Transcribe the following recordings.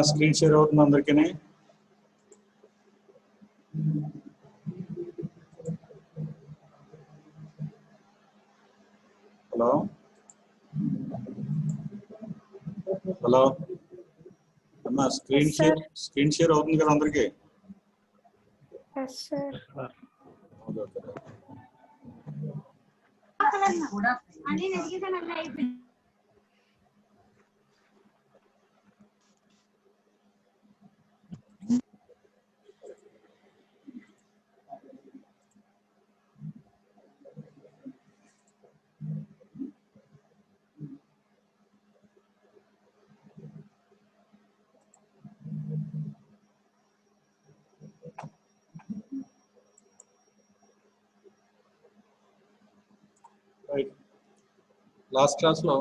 Screen share అవుతుంది అందరికీ. Hello hello అమ్మా, స్క్రీన్ షేర్ అవుతుంది కదా అందరికీ? రైట్. లాస్ట్ క్లాస్లో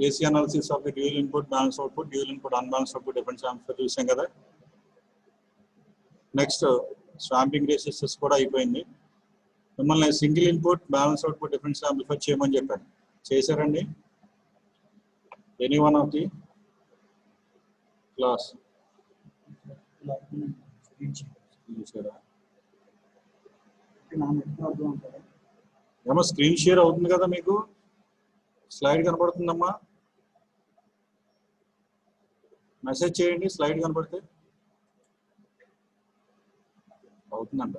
AC analysis of the dual input balance output, dual input unbalance output difference amplifier చూసాం కదా. నెక్స్ట్ స్వాంపింగ్ రెసిస్టర్స్ కూడా అయిపోయింది. మిమ్మల్ని single input balance output difference amplifier చేయమని చెప్పాను. చేశారండి? Any one of the class ఏమో స్క్రీన్ షేర్ అవుతుంది కదా మీకు? స్లైడ్ కనపడుతుందమ్మా? మెసేజ్ చేయండి స్లైడ్ కనపడితే. అవుతుందంట.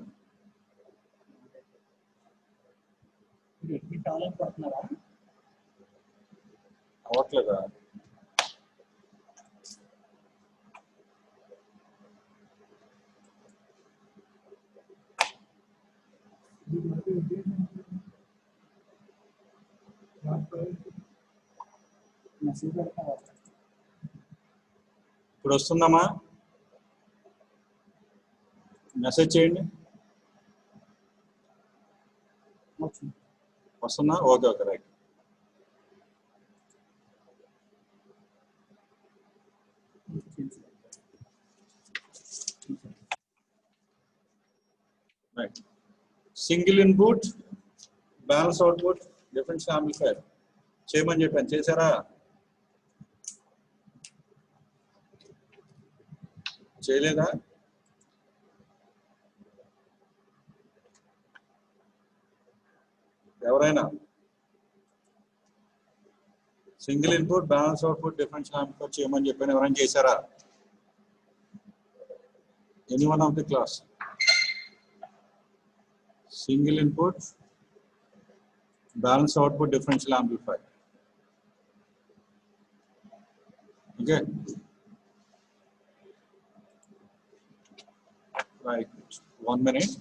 అవ్వట్లేదా? ఇప్పుడు వస్తుందమ్మా? మెసేజ్ చేయండి. వస్తుందా? Okay okay right. Right. Single input balance output difference amplifier చేయమని చెప్పాను. చేశారా? చేయలేదా? ఎవరైనా single input balance output difference amplifier చేయమని చెప్పాను. ఎవరైనా చేశారా? Any one of the class? Single input balance output differential amplifier. Okay right. 1 minute.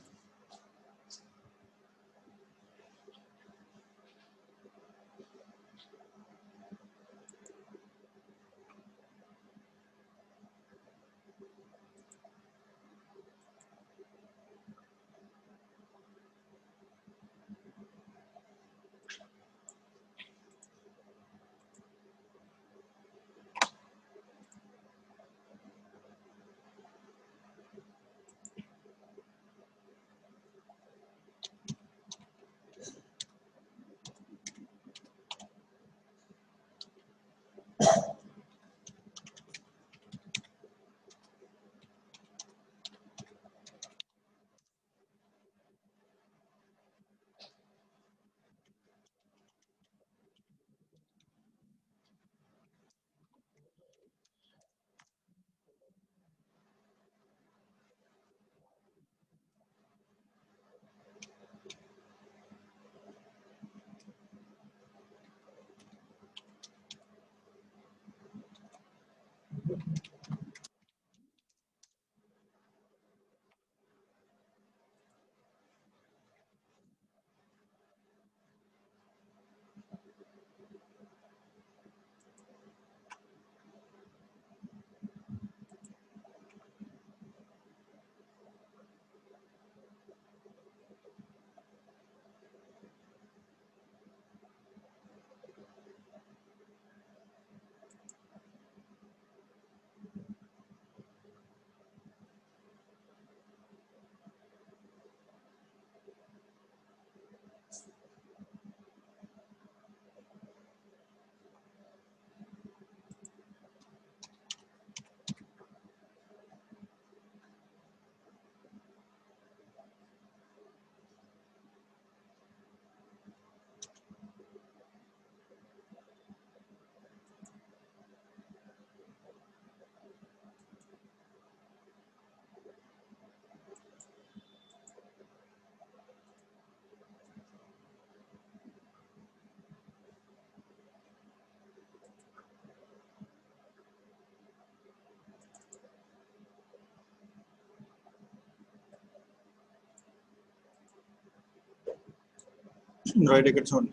Right ఇక్కడ చూడండి,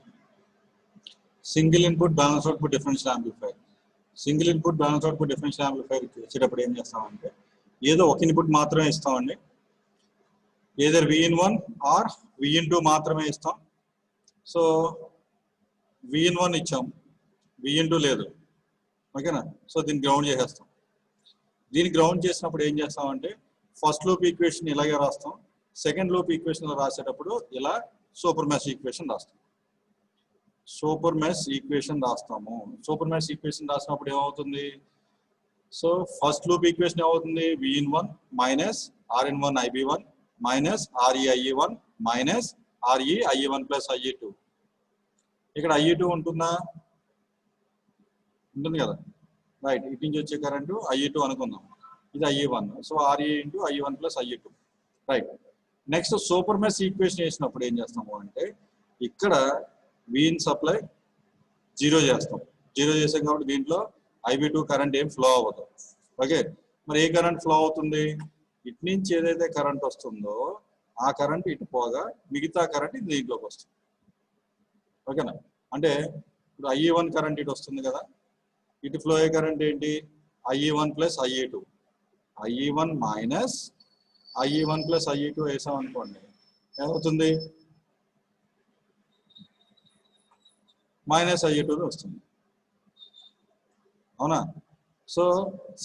single input balance output differential amplifier. Single input balance output differential amplifier వచ్చేటప్పుడు ఏం చేస్తామంటే ఏదో ఒక ఇన్పుట్ మాత్రమే ఇస్తామండి. ఏదర్ Vin1 ఆర్ Vin2 మాత్రమే ఇస్తాం. సో Vin1 ఇచ్చాం, Vin2 లేదు, ఓకేనా. సో దీన్ని గ్రౌండ్ చేసేస్తాం. దీన్ని గ్రౌండ్ చేసినప్పుడు ఏం చేస్తామంటే ఫస్ట్ లూప్ ఈక్వేషన్ ఇలాగే రాస్తాం, సెకండ్ లూప్ ఈక్వేషన్ రాసేటప్పుడు ఇలా సూపర్ మెష్ ఈక్వేషన్ రాస్తాం. సూపర్ మెష్ ఈక్వేషన్ రాస్తాము. సూపర్ మెష్ ఈక్వేషన్ రాసినప్పుడు ఏమవుతుంది, సో ఫస్ట్ లూప్ ఈక్వేషన్ ఏమవుతుంది, Vin1 minus Rn1 Ib1 minus ReIe1 minus ReIe1 plus IE2. ఇక్కడ IE2 ఉంటుందా, ఉంటుంది కదా, రైట్. ఇటు నుంచి వచ్చే కరెంటు IE2 అనుకుందాం, ఇది IE1. So RE into IE1 plus IE2, right. Next super mesh equation వేసినప్పుడు ఏం చేస్తాము అంటే ఇక్కడ Vin సప్లై 0 చేస్తాం. 0 చేసాం కాబట్టి దీంట్లో IB2 కరెంట్ ఏం ఫ్లో అవ్వదు. ఓకే, మరి ఏ కరెంట్ ఫ్లో అవుతుంది, ఇటు నుంచి ఏదైతే కరెంట్ వస్తుందో ఆ కరెంట్ ఇటు పోగా మిగతా కరెంట్ దీంట్లోకి వస్తుంది. ఓకేనా, అంటే ఇప్పుడు IE1 కరెంట్ ఇటు వస్తుంది కదా, ఇటు ఫ్లో అయ్యే కరెంట్ ఏంటి, IE1 plus IE2. IE1 minus IE1 plus IE2 వేసాం అనుకోండి, ఏమవుతుంది, మైనస్ IE2 వస్తుంది, అవునా. సో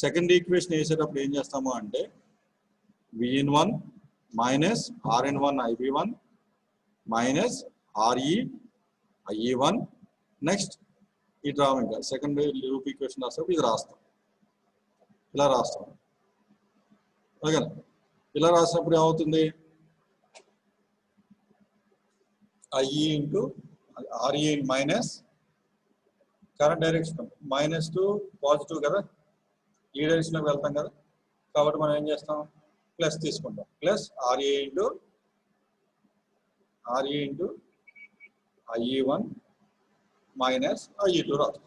సెకండ్ ఈక్వేషన్ వేసేటప్పుడు ఏం చేస్తాము అంటే Vin1 minus Rn1 Ib1 minus ReIe1. Next ఇది రావు, ఇంకా సెకండ్ లూప్ ఈక్వేషన్ రాసేటప్పుడు ఇది రాస్తాం, ఇలా రాస్తాం. ఓకేనా, ఇలా రాసినప్పుడు ఏమవుతుంది, IE into RE minus current direction minus to positive కదా, ఈ డైరెక్షన్లోకి వెళ్తాం కదా, కాబట్టి మనం ఏం చేస్తాం, ప్లస్ తీసుకుంటాం. Plus RE into IE1 minus IE2 రాస్తాం.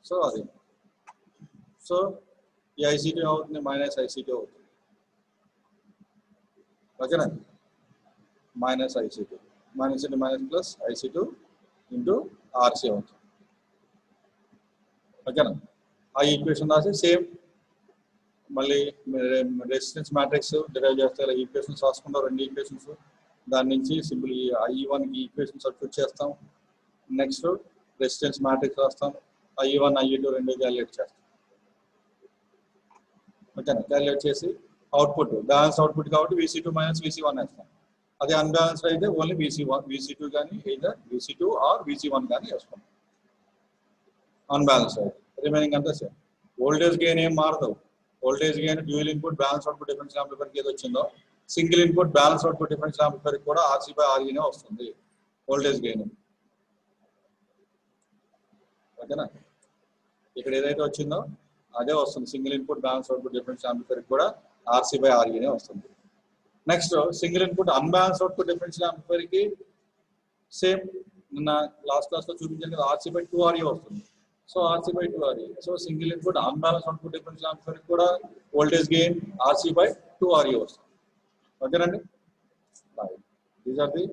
సో అది, సో ఈ IC2 అవుతుంది, మైనస్ IC2 అవుతుంది. ఓకేనా, minus IC2 minus into minus plus IC2 into RC అవుతుంది. ఓకేనా, ఆ ఈక్వేషన్ రాసి సేమ్ మళ్ళీ రెసిస్టెన్స్ మ్యాట్రిక్స్ డిరైవ్ చేస్తారు, ఈక్వేషన్స్ రాసుకుంటాం, రెండు ఈక్వేషన్స్. దాని నుంచి సింపుల్ IE1 ఈక్వేషన్ సబ్స్టిట్యూట్ చేస్తాం. నెక్స్ట్ రెసిస్టెన్స్ మ్యాట్రిక్స్ రాస్తాం, IE1 IE2 రెండు క్యాలిక్యులేట్ చేస్తాం. ఓకేనా, క్యాలిక్యులేట్ చేసి అవుట్పుట్ బ్యాలెన్స్ అవుట్పుట్ కాబట్టి VC2 మైనస్ VC1 వేస్తాం. అదే అన్బ్యాలెన్స్డ్ అయితే ఓన్లీ VC2 కానీ either VC2 ఆర్ VC1 కానీ వేస్తాం. అన్బ్యాలెన్స్డ్ అయితే రిమైనింగ్ అంతా సేమ్. వోల్టేజ్ గెయిన్ ఏం మారదు. Voltage gain dual input balance output differential యాంప్లిఫైర్కి ఏది వచ్చిందో single input balance output differential యాంప్లిఫైర్కి కూడా RC/REనే వస్తుంది వోల్టేజ్ గెయిన్. ఓకేనా, ఇక్కడ ఏదైతే వచ్చిందో అదే వస్తుంది, single input balance output differential యాంప్లిఫైర్కి కూడా RC/REనే వస్తుంది. Next single input unbalance output differential యాంప్లిఫైర్కి సేమ్ నిన్న లాస్ట్ క్లాస్లో చూపించాను కదా, RC/2RE వస్తుంది. So RC/2RE. So single input unbalance output differential యాంప్లిఫైర్కి కూడా వోల్టేజ్ గెయిన్ RC/2RE వస్తుంది. ఓకేనండి, these are the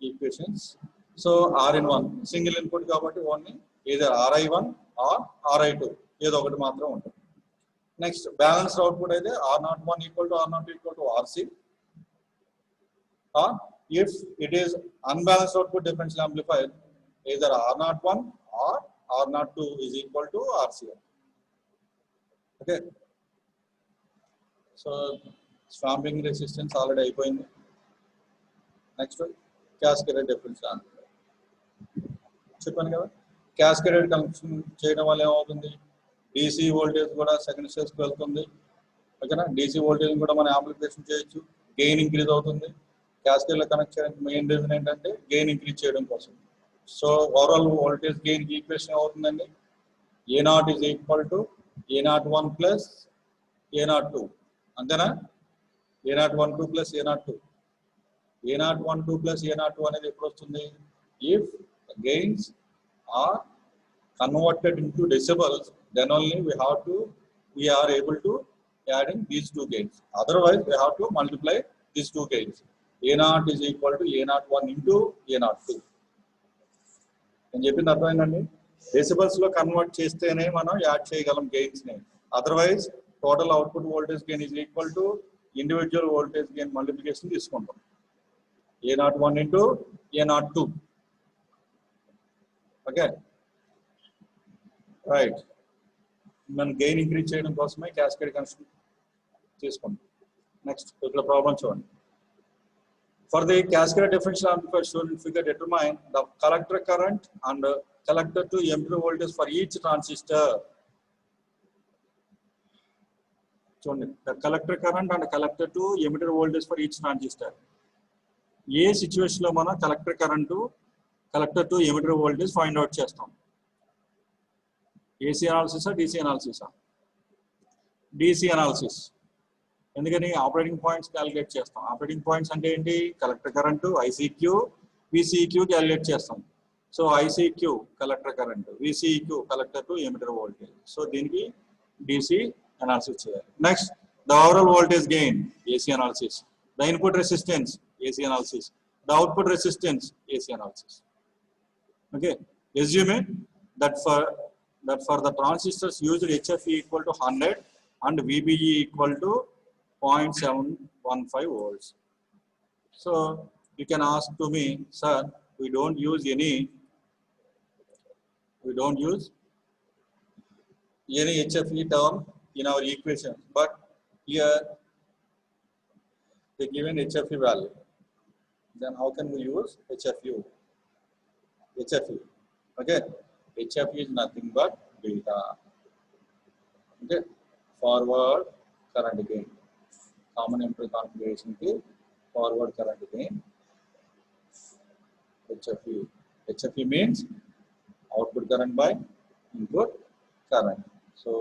equations. So Rn1 single input కాబట్టి only either RI1 or RI2 ఏదో ఒకటి మాత్రం ఉంటుంది. నెక్స్ట్ బ్యాలెన్స్డ్ అవుట్పుట్ అయితే R01 equal to R02 equal to RC. Or if it is unbalanced output differential amplifier, either R01 or R02 is equal to RCM. Okay. So swamping resistance already అయిపోయింది. Next cascaded differential amplifier చెప్పాను కదా, cascaded connection చేయడం వల్ల ఏమవుతుంది, DC voltage కూడా second స్టేజ్కి వెళ్తుంది. ఓకేనా, DC వోల్టేజ్ కూడా మనం యాంప్లిఫికేషన్ చేయొచ్చు, గెయిన్ ఇంక్రీజ్ అవుతుంది. క్యాస్కేడ్లో కనెక్ట్ చేయడానికి మెయిన్ రీజన్ ఏంటంటే గెయిన్ ఇంక్రీజ్ చేయడం కోసం. So overall voltage gain equation అవుతుందండి, A0 is equal to A01 plus A02. అంతేనా, A012 plus A02. A012 plus A02 అనేది ఎప్పుడు వస్తుంది, if gains are converted into decibels, then only we are able to adding these two gains. Otherwise we have to multiply these two gains. A0 is equal to A01 into A02. నేను చెప్పింది అర్థమైందండి. Decibels లో convert చేస్తేనే మనం add చేయగలం gains ని. Otherwise total output voltage gain is equal to individual voltage gain multiplication తీసుకుంటాం. A01 into A02. Okay right. మనం గెయిన్ ఇంక్రీజ్ చేయడం కోసమే క్యాస్కేడ్ కన్స్ట్రక్ట్ తీసుకుంటాం. నెక్స్ట్ ఇక్కడ ప్రాబ్లం చూడండి. For the cascade differential amplifier shown in figure, determine the collector current and collector to emitter voltage for each transistor. So the collector current and collector to emitter voltage for each transistor. ఏ situation లో మనం collector current collector to emitter voltage find out చేస్తాం. AC అనాలిసిసా DC అనాలిసిసా? DC analysis. ఎందుకని operating points calculate చేస్తాం. Operating points అంటే ఏంటి? Collector current ICQ VCQ calculate చేస్తాం. So ICQ collector current, VCQ collector to emitter voltage. So దీనికి DC analysis చేయాలి. Next the overall voltage gain AC analysis. The input resistance AC analysis. The output resistance AC analysis. Okay, assuming that for the transistors used HFE equal to 100 and VBE equal to 0.715 volts. So you can ask to me, sir, we don't use any HFE term in our equation, but here they given HFE value. Then how can we use HFE? Okay, HFE is nothing but beta. Okay, forward current gain. Common emitter configuration ki forward current gain. HFE means output current by input current. So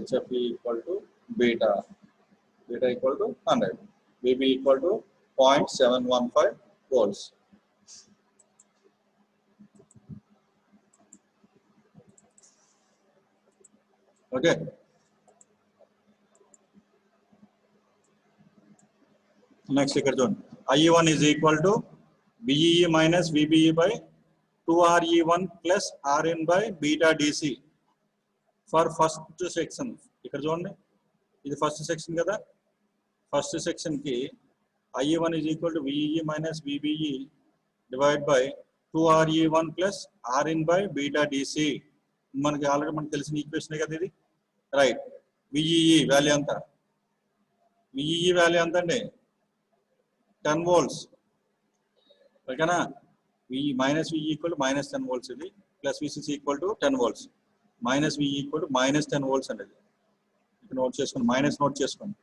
HFE equal to beta. Beta equal to 100. VB equal to 0.715 volts. Okay. Next figure zone. IE1 is equal to BEE minus VBE by 2RE1 plus RN by beta DC for first section. ఇక్కడ చూడండి, ఇది first section కదా. First section కి IE1 is equal to VEE minus VBE divided by 2RE1 plus RN by beta DC. మనకి already మనకు తెలిసిన equation కదా ఇది. రైట్. విఈఈ వాల్యూ ఎంత? విఈఈ వాల్యూ ఎంత అండి? 10 volts. ఓకేనా? VE minus VE equal to minus 10 volts ఇది, plus VCC equal to 10 volts. Minus VE equal to minus 10 volts అనేది ఇక్కడ నోట్ చేసుకోండి, మైనస్ నోట్ చేసుకోండి.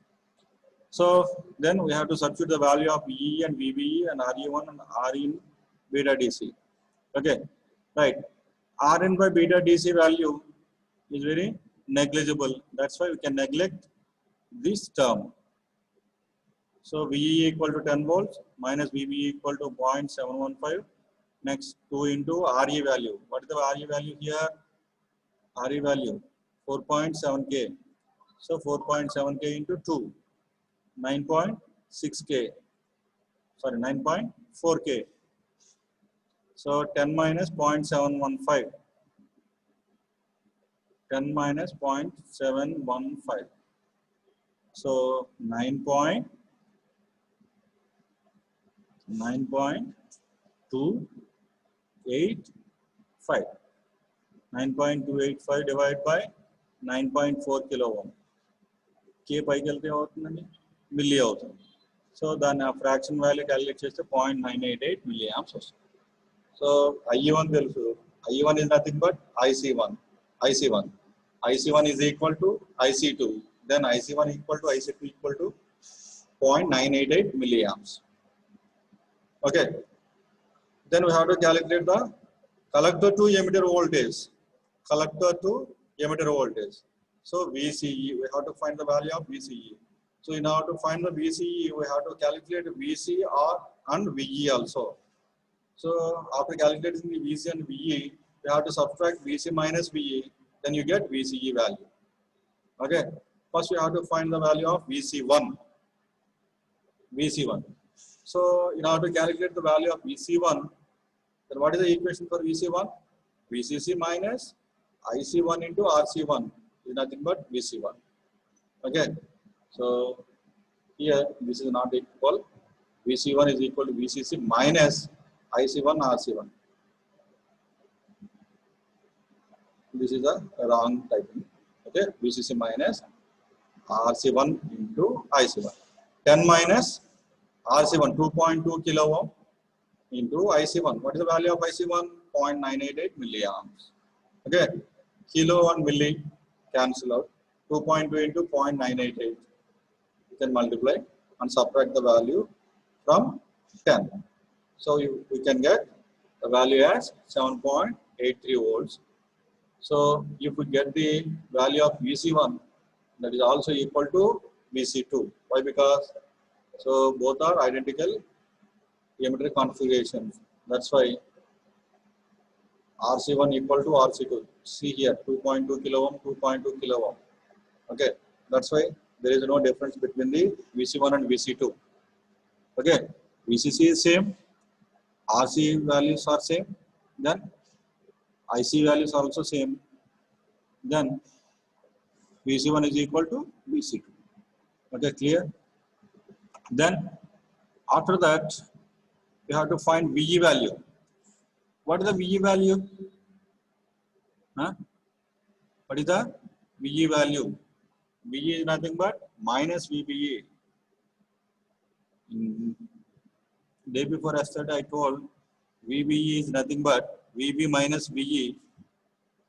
So then we have to substitute the value of VE and VBE and RE1 and RN beta DC. Okay, right. RN by beta DC value is very negligible. That's why we can neglect this term. So VE equal to 10 volts minus VBE equal to 0.715. Next 2 into RE value. What is the RE value here? RE value 4.7K. So 4.7K into 2, 9.6K. Sorry, 9.4K. So 10 minus 0.715. 10 minus 0.715. So 9.285 divided by 9.4 kilo ohm. K పైకి వెళ్తే అవుతుందండి, milli అవుతుంది. So దాన్ని ఆ fraction value calculate చేస్తే 0.988 milli amps వస్తుంది. So IE1 తెలుసు. IE1 is nothing but IC1. IC1 is equal to IC2. Then IC1 equal to IC2 equal to 0.988 milliamps. Okay. Then we have to calculate the collector to emitter voltage. So VCE, we have to find the value of VCE. So in order to find the VCE, we have to calculate VCR and VE also. So after calculating the VC and VE, we have to subtract VC minus VE, then you get VCE value. Okay. First we have to find the value of VC1. So in order to calculate the value of VC1, then what is the equation for VC1? VCC minus IC1 into RC1 is nothing but VC1. Okay. So here this is not equal. VC1 is equal to VCC minus IC1 RC1. This is a wrong typing. Okay. VCC minus RC1 into IC1. 10 minus RC1 2.2 kilo ohm into IC1. What is the value of IC1? 0.988 milliamps. Okay. Kilo and milli cancel out. 2.2 into 0.988. You can multiply and subtract the value from 10. So we can get the value as 7.83 volts. So if we get the value of VC1, that is also equal to VC2. Why? Because so both are identical geometry configurations. That's why RC1 equal to RC2. See here 2.2 kilo ohm, 2.2 kilo ohm. Okay, that's why there is no difference between the VC1 and VC2. Okay, VCC is same, RC values are same, then IC values are also same. Then VC1 is equal to VC2. Okay, clear? Then after that, we have to find VE value. What is the VE value? Huh? What is the VE value? VE is nothing but minus VBE. Day before yesterday I told VBE is nothing but VB minus VE.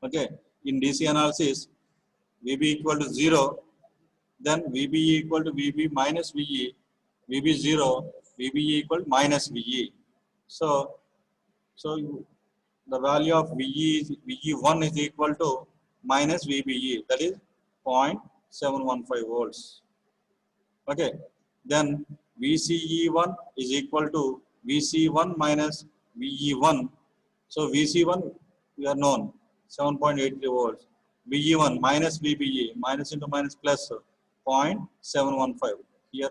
Okay, in DC analysis, VB equal to 0, then VBE equal to VB minus VE, VB 0, VBE equal to minus VE. So the value of VE is VE1 is equal to minus VBE, that is 0.715 volts. Okay, then VCE1 is equal to VC1 minus VE1. So VC1 we are known 7.83 volts. VE1 minus VBE, minus into minus plus 0.715. Here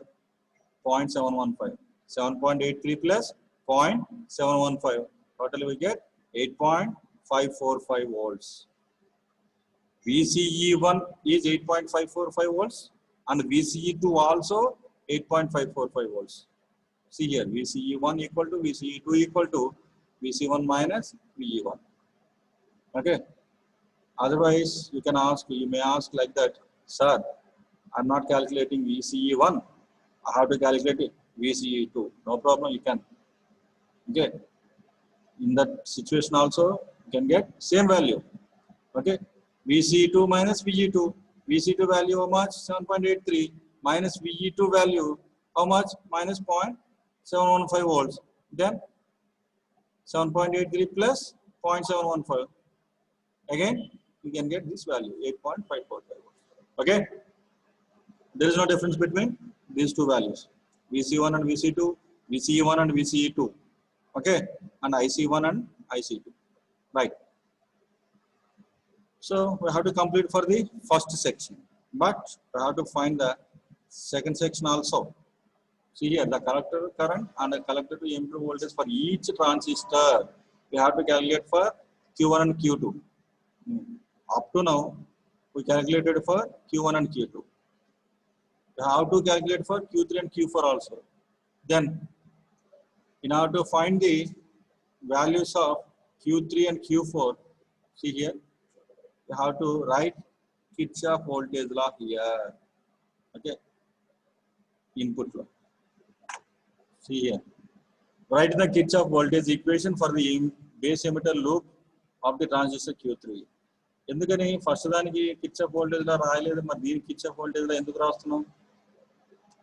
0.715. 7.83 plus 0.715. Totally we get 8.545 volts. VCE1 is 8.545 volts and VCE2 also 8.545 volts. See here, VCE1 equal to VCE2 equal to VC1 minus VE1. Okay. Otherwise, you may ask like that, sir, I'm not calculating VCE1. I have to calculate VCE2. No problem, you can. Okay. In that situation also, you can get same value. Okay. VCE2 minus VE2. VC2 value how much? 7.83 minus VE2 value how much? Minus 0.715 volts. Then 7.83 plus 0.715. Again, you can get this value 8.545 volts. Okay. There is no difference between these two values. VC1 and VC2, VCE1 and VCE2. Okay. And IC1 and IC2. Right. So we have to complete for the first section, but we have to find the second section also. See here, the collector current and the collector to emitter voltage for each transistor. We have to calculate for Q1 and Q2. Up to now, we calculated for Q1 and Q2. We have to calculate for Q3 and Q4 also. Then, in order to find the values of Q3 and Q4, see here, you have to write Kirchhoff voltage law here. Okay. Input law. See here. Write the Kirchhoff voltage equation for the base emitter loop of the transistor Q3. ఎందుకని first దానికి Kirchhoff voltage law రాయలేదు, మరి దీనికి Kirchhoff voltage law ఎందుకు రాస్తున్నాం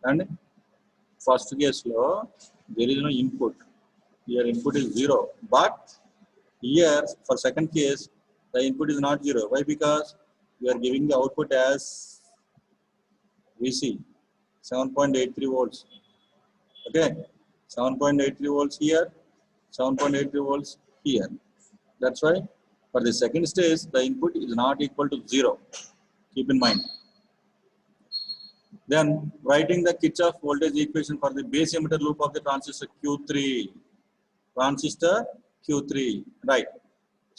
అండి? First కేసులో there is no input, here input is 0, but here for second case the input is not 0. Why? Because we are giving the output as VC 7.83 volts. Okay, 7.83 volts here, 7.83 volts here. That's why for the second stage the input is not equal to 0. Keep in mind. Then writing the Kirchhoff voltage equation for the base emitter loop of the transistor Q3. Transistor Q3, right?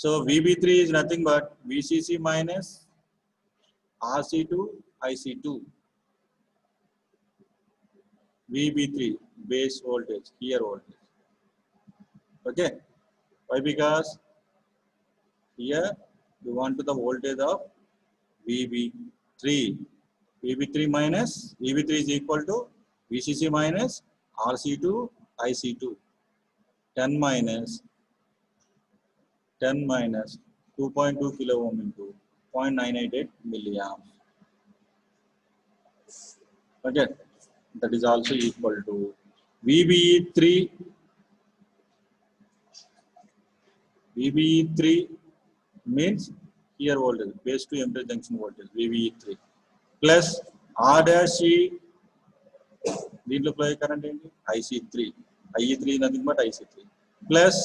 So VB3 is nothing but VCC minus RC2 IC2. VB3 base voltage, here voltage. Okay, why? Because here we want to the voltage of VB3. VB3 minus VB3 is equal to VCC minus RC2 IC2. 10 minus 2.2 kilo ohm into 0.988 milliamps. Okay, that is also equal to VBE3. VBE3 means here voltage, base to emitter junction voltage, VBE3 plus R dash E. దీంట్లో flow current ఏంటి? IC3. IE3 nothing but IC3 plus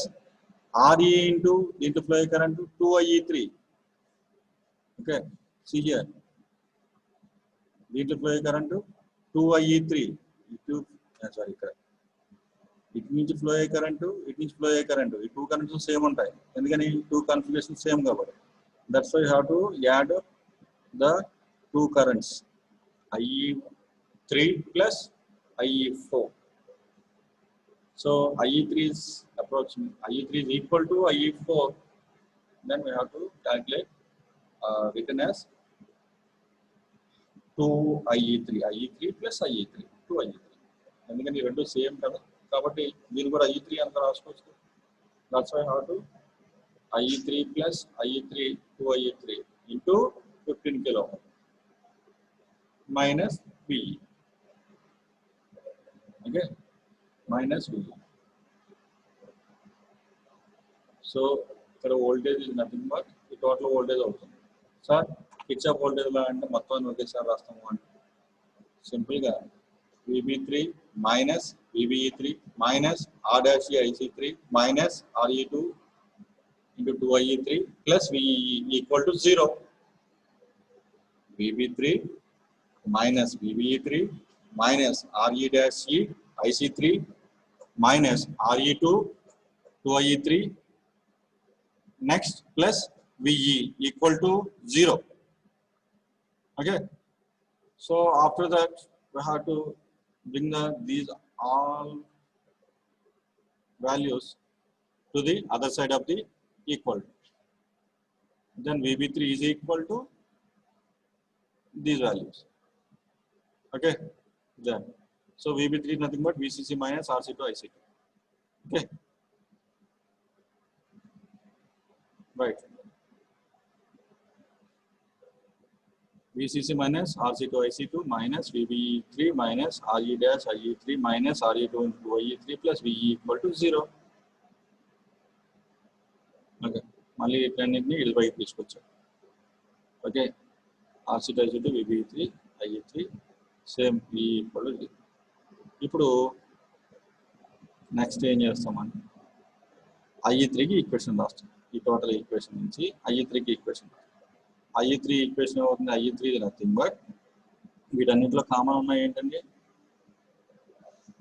RE into దీంట్లో flow current 2IE3. Okay, see here. దీంట్లో flow current 2IE3. Sorry, ఇక్కడ ఇటు నుంచి flow అయ్యే current, ఇటు నుంచి ఫ్లో అయ్యే కరెంటు, ఈ టూ కరెంట్స్ సేమ్ ఉంటాయి. ఎందుకని టూ కన్ఫిగరేషన్ సేమ్ కాబట్టి. That's why have to add the two currents, IE3 plus IE4. So IE3 is approaching, IE3 is equal to IE4. Then we have to calculate written as 2IE3. IE3 plus IE3, 2IE3. ఎందుకంటే ఈ రెండు same కదా, కాబట్టి దీన్ని కూడా IE3 అంత రాసుకోవచ్చు. That's why have to IE3 plus IE3 2IE3 into 15 kilo minus VE. Okay, minus VE. So ఇక్కడ voltage is nothing but the total voltage అవుతుంది. సార్ కిర్చాఫ్ వోల్టేజ్ లా అంటే మొత్తం ఒకేసారి రాస్తాము అంటే సింపుల్గా VB3 minus VBE3 minus R dash IC3 minus RE2 into 2IE3 plus VE equal to 0. VB3 minus VBE3 minus RE dash IC3 minus RE2 2IE3 next plus VE equal to 0. Okay, so after that we have to bring these all values to the other side of the equal. Then VB3 is equal to these values. Okay, then so VB3 is nothing but VCC minus RC2 IC2. Okay, right. VCC minus RC2 IC2 minus VB3 minus RE dash IE3 minus RE2 into IE3 plus VE equal to 0. Okay, మళ్ళీ ఇట్లన్నింటినీ ఇటు వైపు తీసుకొచ్చాం. Okay, RC2 IC2 VB3 IE3 same VE equal to 0. ఇప్పుడు next ఏం చేస్తామని IE3కి equation రాస్తాం. ఈ total equation నుంచి IE3కి ఈక్వేషన్ రాస్తాం. IE3 ఈక్వేషన్ అవుతుంది. IE3 is nothing but వీటన్నిటిలో కామన్ ఉన్నాయి ఏంటండి,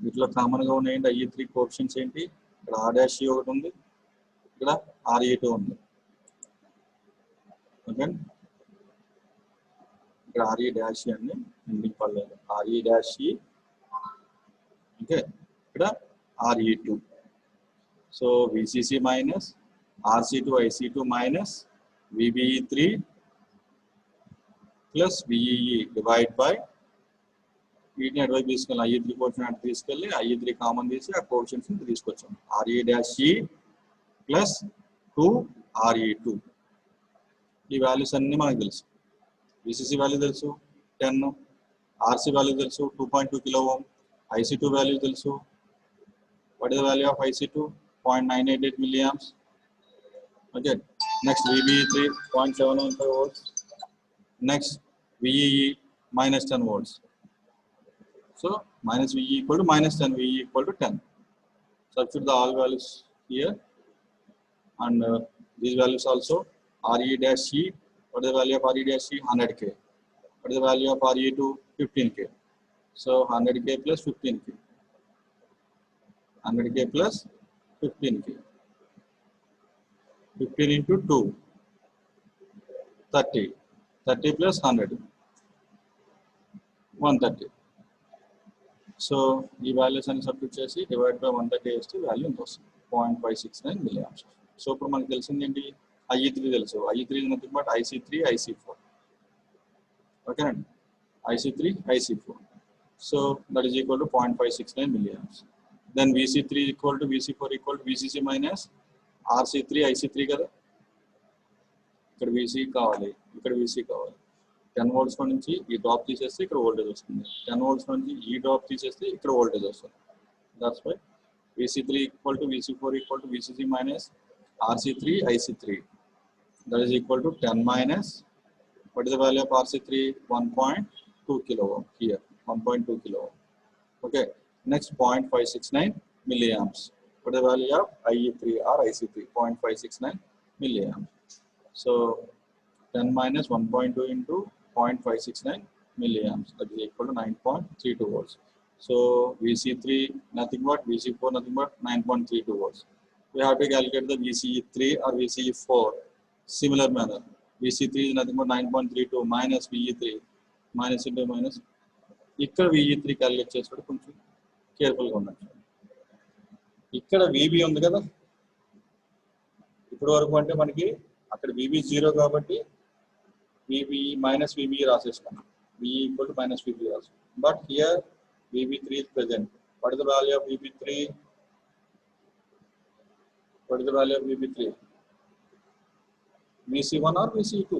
వీటిలో కామన్గా ఉన్నాయి ఏంటి IE3 కోఎఫిషియెంట్స్ ఏంటి, ఇక్కడ R dash ఒకటి ఉంది, ఇక్కడ RE2 ఉంది. ఓకే, ఇక్కడ RE dash అండి, ఎందుకు పడలేదు, RE dash, ఓకే, ఇక్కడ RE2. So VCC minus RC2 IC2 minus VBE3 plus VEE divide by వీటిని అటువైపు తీసుకెళ్ళి IE3 కోఎఫిషియెంట్ అటు తీసుకెళ్ళి IE3 కామన్ తీసి ఆ కోఎఫిషియెంట్స్ తీసుకొచ్చాం. RE dash plus 2 RE2. ఈ వాల్యూస్ అన్ని మనకు తెలుసు. VCC వాల్యూ తెలుసు 10, RC వాల్యూ తెలుసు 2.2 kilo ohm, IC2 వాల్యూ తెలుసు. What is the value of IC2? 0.988 milliamps. Okay, next VBE3 0.715 volts. Next VEE minus 10 volts. So minus VE equal to minus 10, VE equal to 10. Substitute the all values here, and these values also. RE dash E, what is the value of RE dash E? 100K. What is the value of RE2? 15K. So 100K plus 15K. 100K plus 15K. 15 into 2. 30. 30 plus 100. 130. So ఈ values అన్ని substitute చేసి divide by 130 చేస్తే value ఎంత వస్తుంది 0.569 milliamps. So ఇప్పుడు మనకు తెలిసింది ఏంటి IE3 తెలుసు IE3 is nothing but IC3 IC4 ఓకేనండి IC3 IC4 so that is equal to 0.569 milliamps. Then VC3 equal to VC4 equal to VCC minus RC3 IC3 కదా ఇక్కడ VC కావాలి ఇక్కడ VC కావాలి 10 volts నుంచి ఈ డ్రాప్ తీసేస్తే ఇక్కడ వోల్టేజ్ వస్తుంది 10 volts నుంచి ఈ డ్రాప్ తీసేస్తే ఇక్కడ వోల్టేజ్ వస్తుంది that's why VC3 equal to VC4 equal to VCC minus RC3 IC3 that is equal to 10 minus what is the value of RC3 1.2 kilo ohm here 1.2 kilo ohm okay next 0.569 milliamps what is the value of IE3 or IC3 0.569 milliamps so 10 minus 1.2 into 0.569 milliamps that is equal to 9.32 volts. So VC3 nothing but VC4 nothing but 9.32 volts. We have to calculate the VCE3 or VCE4 similar manner. VC3 is nothing but 9.32 minus VE3 minus into minus. ఇక్కడ VE3 calculate చేసేటప్పుడు కొంచెం కేర్ఫుల్గా ఉండాలి. ఇక్కడ VB ఉంది కదా ఇప్పటి వరకు అంటే మనకి అక్కడ VB 0 కాబట్టి VB minus VB రాసేసుకున్నాం VE equal to minus VB రాసు but here VB3 is present. What is the value of VB3? What is the value of VB3? VC1 or VC2?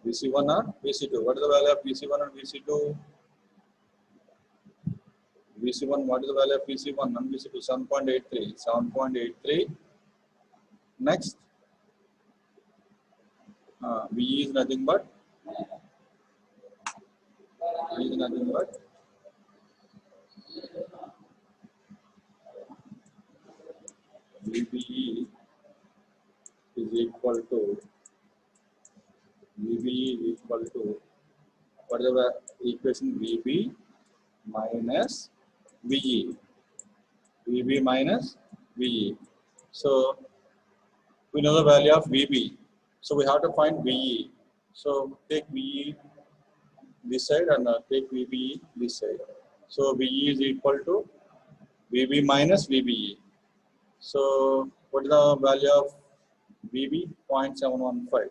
VC1 or VC2? What is the value of VC1 or VC2? VC1, what is the value of VC1 and VC2? 7.83. 7.83. Next. VE is nothing but VBE is equal to what is the equation VB minus VE. VB minus VE. So we know the value of VB. So we have to find VE. So take VE this side and take VBE this side. So VE is equal to VB minus VBE. So what is the value of VB? 0.715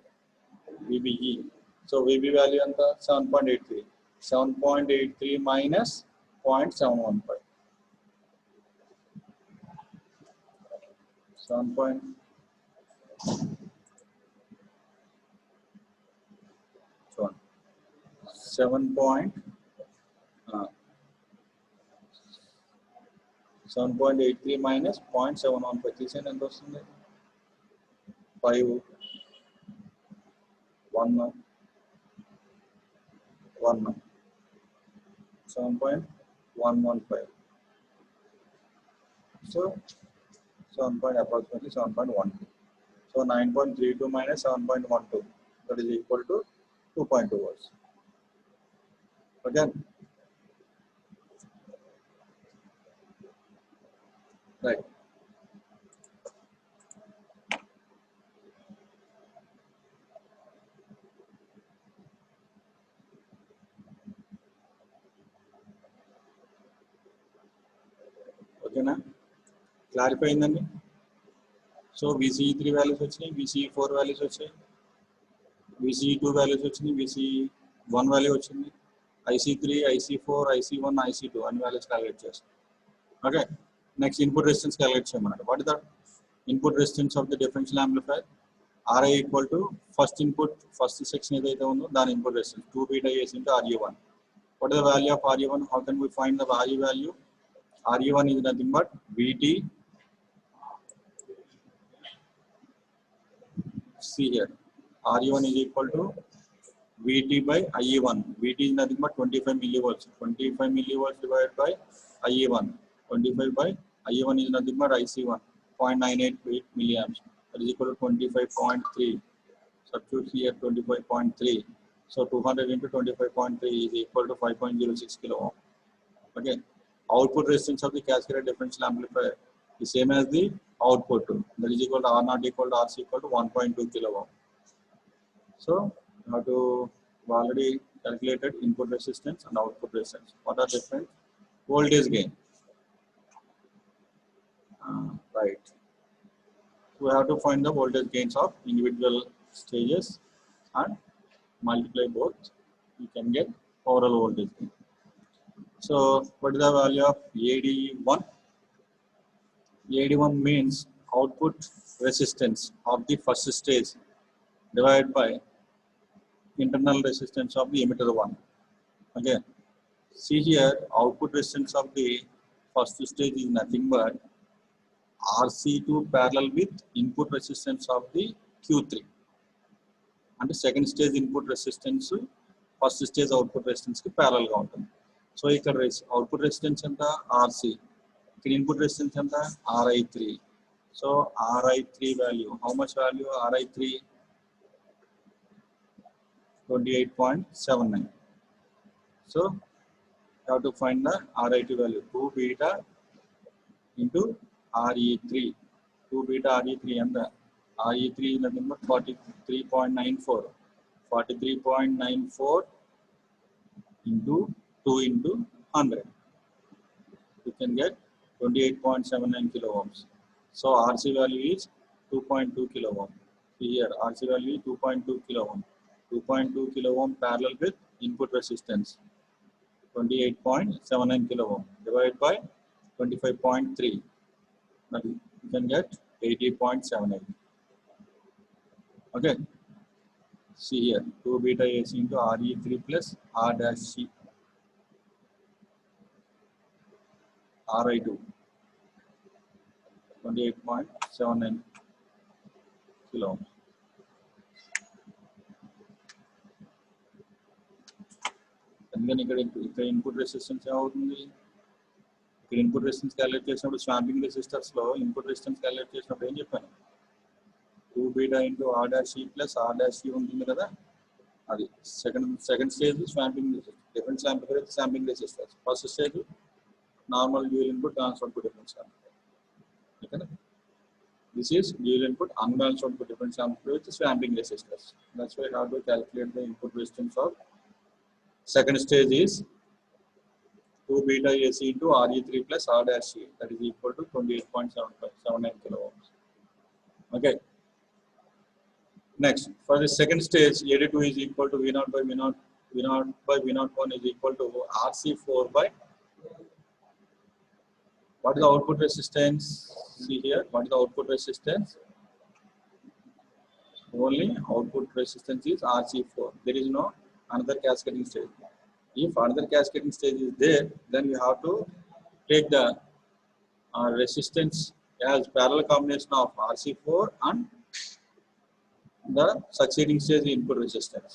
VBE. So VB value and 7.83. 7.83 minus 0.715. 7.83 minus 0.715 తీసేయండి ఎంత వస్తుంది 5 1 7.115 so 7 approximately 7.12 so 9.32 minus 7.12 that is equal to 2.2 volts again right okay na clarify అయిందండి so VCE3 values వచ్చాయి VCE4 values వచ్చాయి VCE2 values వచ్చినాయి VCE1 value వచ్చింది IC3 IC4 IC1 IC2 అన్ని values calculate చేస్తాం okay next input resistance calculate చేయమన్నాడు what is the input resistance of the differential amplifier RI equal to first input first section ఏదైతే ఉందో దాని input resistance 2 beta AS into RE1 what is the value of RE1 how can we find the RE value RE1 is nothing but VT see here RE1 is equal to VT by IE1 VT is nothing but 25 millivolts 25 millivolts divided by IE1 25 by IE1 is nothing but IC1 0.988 milliamps that is equal to 25.3 substitute here 25.3 So 200 into 25.3 is equal to 5.06 kilo ohm. Okay. Output resistance of the cascaded differential amplifier is same as the output. That is equal to R naught equal to RC equal to 1.2 kilo ohm. So you have to already calculated input resistance and output resistance. What are different? Voltage gain. Right. We have to find the voltage gains of individual stages and multiply both. You can get overall voltage gain. So what is the value of AD1? AD1 means output resistance of the first stage divided by internal resistance of the emitter 1. Okay. See here, output resistance of the first stage is nothing but RC2 parallel with input resistance of the Q3. And the second stage input resistance, first stage output resistance ki parallel ga untundi. So ikkada output resistance anta RC, ikkada input resistance anta RI3. So RI3 value, how much value RI3? 28.79. So you have to find the RI2 value, 2 beta into RE3. 2 beta RE3 and the RE3 is nothing but 43.94. 43.94 into 2 into 100. You can get 28.79 kilo ohms. So RC value is 2.2 kilo ohm. See here, RC value is 2.2 kilo ohm. 2.2 kilo ohm parallel with input resistance 28.79 kilo ohm divided by 25.3. Now you can get 80.78. Okay. See here, 2 beta AC into RE3 plus R dash C RI2 28.79 kilo ohms. అందుకని ఇక్కడ input resistance ఏమవుతుంది? ఇక్కడ input resistance calculate చేసినప్పుడు swamping resistors లో input resistance calculate చేసినప్పుడు ఏం చెప్పాను? 2 beta into R dash C plus R dash C ఉంటుంది కదా, అది second stage swamping difference amplifier swamping resistors. First stage normal dual input transfer output difference amplifier. ఓకేనా? This is dual input unbalanced output difference amplifier with swamping resistors. That's why how to calculate the input resistance of second stage is 2 beta AC into RE3 plus R dash C, that is equal to 28.79 kilo ohms. Okay. Next, for the second stage, AD2 is equal to V0 by V0, V0 by V01 is equal to RC4 by. What is the output resistance? See here, what is the output resistance? Only output resistance is RC4. There is no another cascading stage. If another cascading stage is there, then you have to take the resistance as parallel combination of RC4 and the succeeding stage input resistance.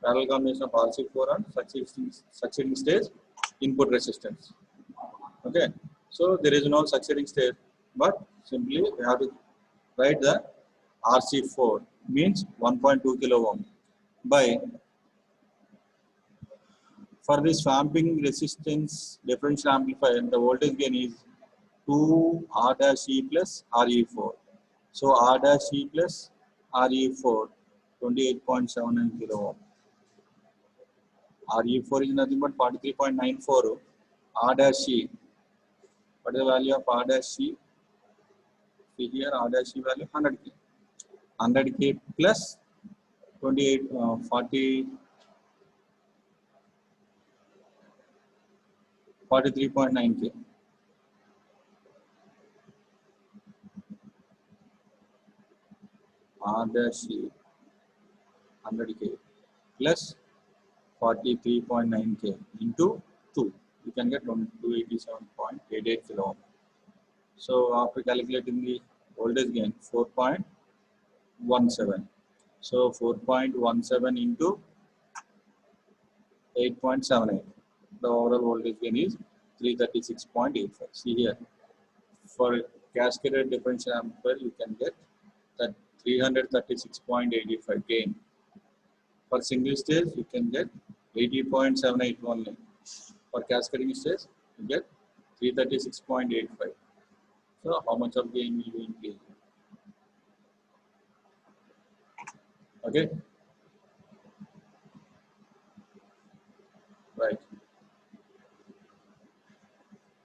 Parallel combination of RC4 and succeeding stage input resistance. Okay, so there is no succeeding stage, but simply we have to write the RC4 means 1.2 kilo ohm by, for this swamping resistance differential amplifier, the voltage gain is 2 R dash E plus RE4. So R dash E plus RE4 28.79 kilo ohm. RE4 is nothing but 43.94. R dash E. What is the value of R dash E? See here, R dash E value 100K. 100K plus 43.9K. R dash E 100K plus 43.9K into 2. You can get 287.88 kilo ohm. So after calculating the voltage gain, 4.17. So 4.17 into 8.78. The overall voltage gain is 336.85. See here, for cascaded differential amplifier, you can get that 336.85 gain. For single stage, you can get 80.78 only. For cascading stage, you get 336.85. So how much of gain will you increase? Okay. Right.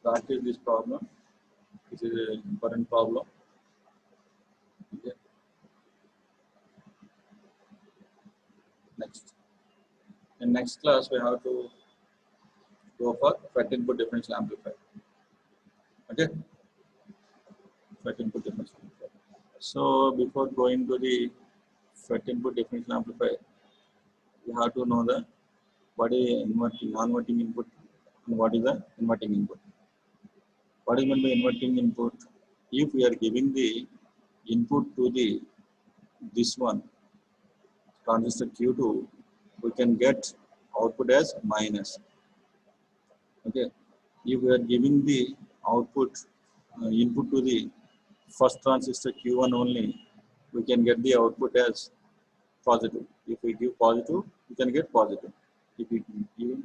Practice this problem. This is an important problem. Okay. Next. In next class, we have to go for FET input differential amplifier. Okay. FET input differential amplifier. So before going to the FET input differential amplifier, you have to know the what is inverting, non-inverting input, and what is the inverting input. What is meant by inverting input? If we are giving the input to the this one transistor Q2, we can get output as minus. Okay. If we are giving the output input to the first transistor Q1 only, we can get the output as positive. If we give positive, we can get positive. If we give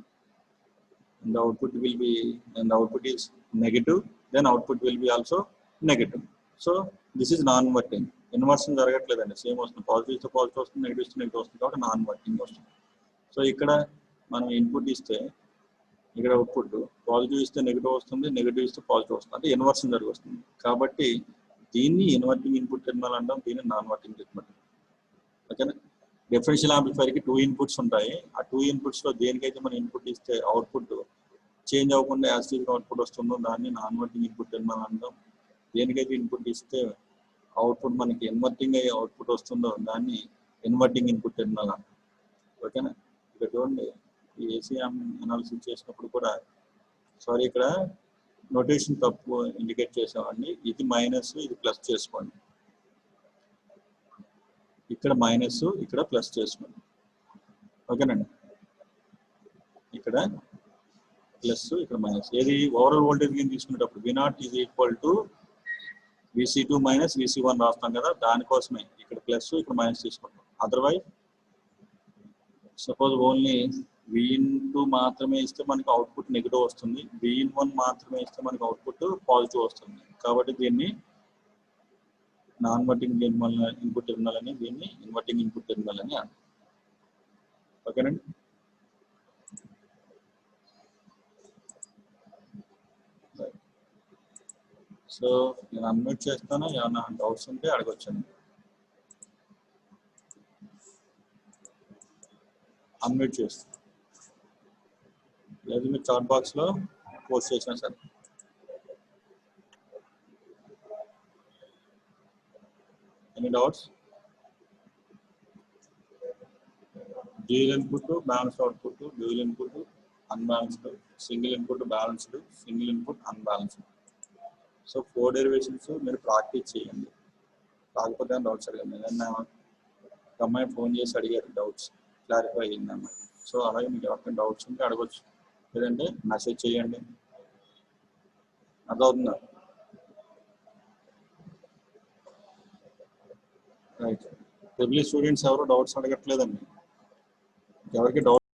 and the output will be, and the output is negative, then output will be also negative. So this is non-inverting. Inversion జరగట్లేదండి, same వస్తుంది. Positive ఇస్తే positive వస్తుంది, negative ఇస్తే negative వస్తుంది, కాబట్టి non inverting వస్తుంది. So ఇక్కడ మనం ఇన్పుట్ ఇస్తే ఇక్కడ అవుట్పుట్ పాజిటివ్ ఇస్తే నెగిటివ్ వస్తుంది, నెగిటివ్ ఇస్తే పాజిటివ్ వస్తుంది, అంటే ఇన్వర్షన్ జరిగి వస్తుంది. కాబట్టి దీన్ని ఇన్వర్టింగ్ ఇన్పుట్ టెర్మినల్ అంటాం, దీన్ని నాన్ ఇన్వర్టింగ్ టెర్మినల్. ఓకేనా. డిఫరెన్షియల్ యాంప్లిఫైర్కి 2 ఇన్పుట్స్ ఉంటాయి. ఆ 2 ఇన్పుట్స్లో దేనికైతే మనం ఇన్పుట్ ఇస్తే అవుట్పుట్ చేంజ్ అవ్వకుండా యాసిడ్ అవుట్పుట్ వస్తుందో దాన్ని నాన్ ఇన్వర్టింగ్ ఇన్పుట్ టెర్మినల్ అంటాం. దేనికైతే ఇన్పుట్ ఇస్తే అవుట్పుట్ మనకి ఇన్వర్టింగ్ అయ్యే అవుట్పుట్ వస్తుందో దాన్ని ఇన్వర్టింగ్ ఇన్పుట్ టెర్మినల్ అంటాం. ఓకేనా. ఇక్కడ చూడండి, ఈ ఏసీ అనాలిసిస్ చేసినప్పుడు కూడా సారీ ఇక్కడ నోటేషన్ తప్పు ఇండికేట్ చేసామండి. ఇది మైనస్, ఇది ప్లస్ చేసుకోండి. ఇక్కడ మైనస్, ఇక్కడ ప్లస్ చేసుకోండి. ఓకేనండి. ఇక్కడ ప్లస్, ఇక్కడ మైనస్. ఏది ఓవరాల్ వోల్టేజ్ గెయిన్ తీసుకునేటప్పుడు V0 is equal to VC2 minus VC1 రాస్తాం కదా, దానికోసమే ఇక్కడ ప్లస్, ఇక్కడ మైనస్ తీసుకుంటాం. అదర్వైజ్ సపోజ్ ఓన్లీ V2 మాత్రమే ఇస్తే మనకి అవుట్పుట్ నెగిటివ్ వస్తుంది, V1 మాత్రమే ఇస్తే మనకి అవుట్పుట్ పాజిటివ్ వస్తుంది. కాబట్టి దీన్ని నాన్ ఇన్వర్టింగ్ ఇన్పుట్ టెర్మినల్ అని, దీన్ని ఇన్వర్టింగ్ ఇన్పుట్ టెర్మినల్ అని అంటాం. ఓకేనండి. సో నేను అన్మ్యూట్ చేస్తాను, ఏమైనా డౌట్స్ ఉంటే అడగొచ్చండి. అన్మ్యూట్ చేస్తాను, లేదు మీరు చాట్ బాక్స్లో పోస్ట్ చేసినా సరే. Any doubts? Dual input, balanced output, dual input, unbalanced, single input balanced, single input unbalanced. So 4 derivations మీరు ప్రాక్టీస్ చేయండి. కాకపోతే డౌట్స్ అడగండి. ఏదన్నా అమ్మాయి ఫోన్ చేసి అడిగారు, డౌట్స్ క్లారిఫై అయ్యింది అమ్మాయి. సో అలాగే మీకు ఎవరికైనా డౌట్స్ ఉంటే అడగచ్చు, లేదంటే మెసేజ్ చేయండి. అర్థమవుతుందా? రైట్. ట్రిపుల్ స్టూడెంట్స్ ఎవరు డౌట్స్ అడగట్లేదండి. ఎవరికి డౌట్